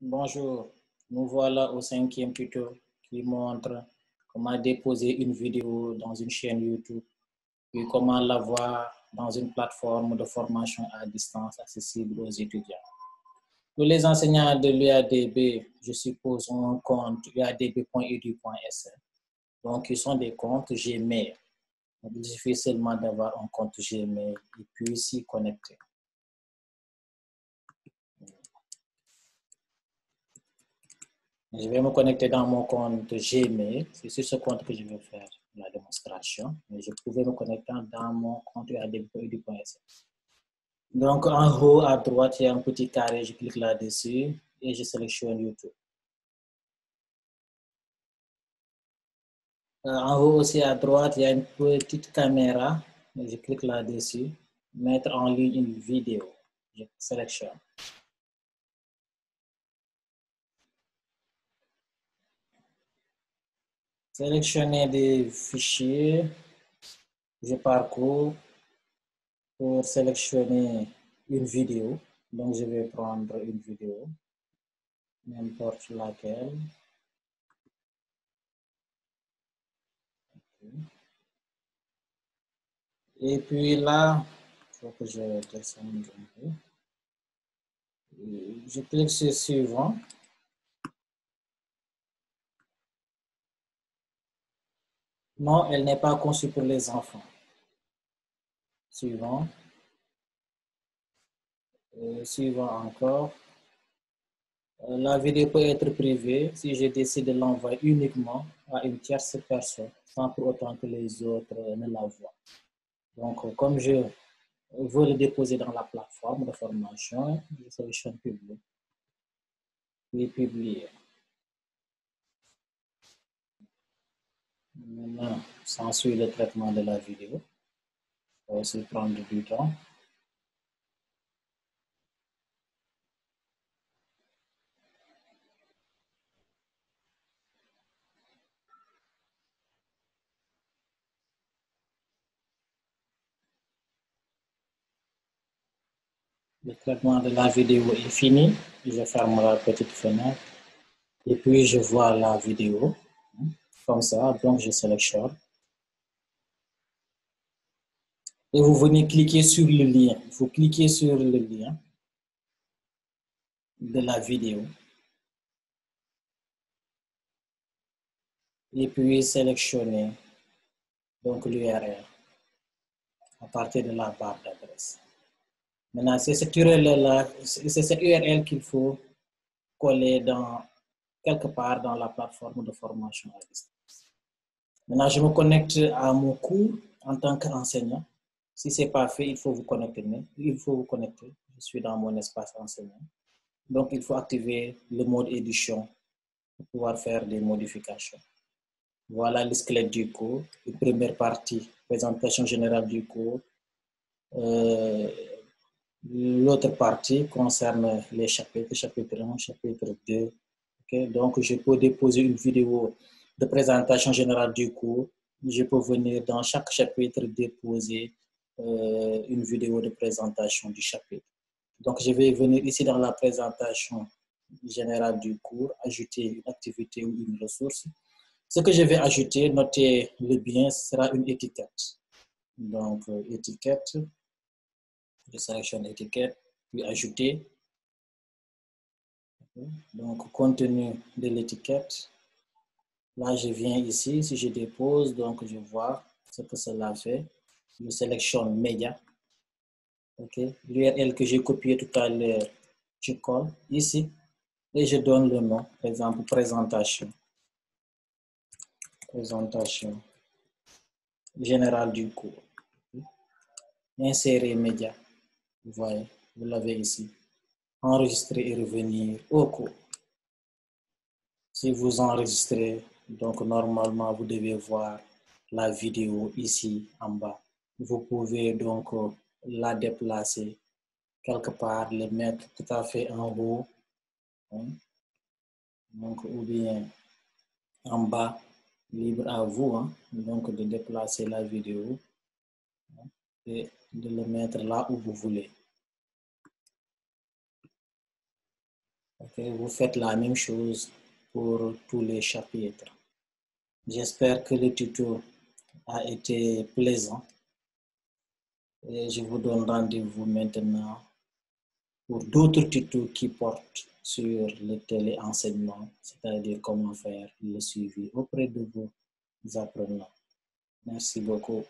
Bonjour, nous voilà au 5e tuto qui montre comment déposer une vidéo dans une chaîne YouTube, puis comment l'avoir dans une plateforme de formation à distance accessible aux étudiants. Tous les enseignants de l'UADB, je suppose, ont un compte uadb.edu.sn. Donc, ils sont des comptes Gmail. Donc, il suffit seulement d'avoir un compte Gmail et puis s'y connecter. Je vais me connecter dans mon compte Gmail. C'est sur ce compte que je vais faire la démonstration. Mais je pouvais me connecter dans mon compte uadb.edu.sn. Donc, en haut à droite, il y a un petit carré. Je clique là-dessus et je sélectionne YouTube. En haut aussi à droite, il y a une petite caméra. Je clique là-dessus. Mettre en ligne une vidéo. Je sélectionne. Sélectionner des fichiers. Je parcours pour sélectionner une vidéo. Donc, je vais prendre une vidéo, n'importe laquelle. Et puis là, il faut que je descende un peu. Je clique sur suivant. Non, elle n'est pas conçue pour les enfants. Suivant. Suivant encore. La vidéo peut être privée si je décide de l'envoyer uniquement à une tierce personne, sans pour autant que les autres ne la voient. Donc, comme je veux le déposer dans la plateforme de formation, je sélectionne publier. Puis publier. Maintenant, s'ensuit le traitement de la vidéo. Ça va aussi prendre du temps. Le traitement de la vidéo est fini. Je ferme la petite fenêtre. Et puis, je vois la vidéo. Comme ça, donc je sélectionne. Et vous venez cliquer sur le lien. Il faut cliquer sur le lien de la vidéo. Et puis sélectionner donc l'URL à partir de la barre d'adresse. Maintenant, c'est cette URL-là, c'est cette URL qu'il faut coller dans, quelque part dans la plateforme de formation à distance. Maintenant, je me connecte à mon cours en tant qu'enseignant. Si ce n'est pas fait, il faut vous connecter. Je suis dans mon espace enseignant. Donc, il faut activer le mode édition pour pouvoir faire des modifications. Voilà le squelette du cours. Une première partie, présentation générale du cours. L'autre partie concerne les chapitres, chapitre 1, chapitre 2. Okay? Donc, je peux déposer une vidéo de présentation générale du cours. Je peux venir dans chaque chapitre déposer une vidéo de présentation du chapitre. Donc, je vais venir ici dans la présentation générale du cours, ajouter une activité ou une ressource. Ce que je vais ajouter, notez le bien, ce sera une étiquette. Donc, étiquette, je sélectionne étiquette, puis ajouter. Donc, contenu de l'étiquette. Là, je viens ici, si je dépose, donc je vois ce que cela fait. Je sélectionne média. Okay. L'URL que j'ai copié tout à l'heure, je colle ici et je donne le nom, par exemple, présentation. Présentation générale du cours. Insérer média. Vous voyez, vous l'avez ici. Enregistrer et revenir au cours. Si vous enregistrez, donc normalement, vous devez voir la vidéo ici en bas. Vous pouvez donc la déplacer quelque part, le mettre tout à fait en haut, hein? Donc, ou bien en bas, libre à vous, hein? Donc de déplacer la vidéo, hein? Et de le mettre là où vous voulez. Okay, vous faites la même chose pour tous les chapitres. J'espère que le tuto a été plaisant et je vous donne rendez-vous maintenant pour d'autres tutos qui portent sur le téléenseignement, c'est-à-dire comment faire le suivi auprès de vos apprenants. Merci beaucoup.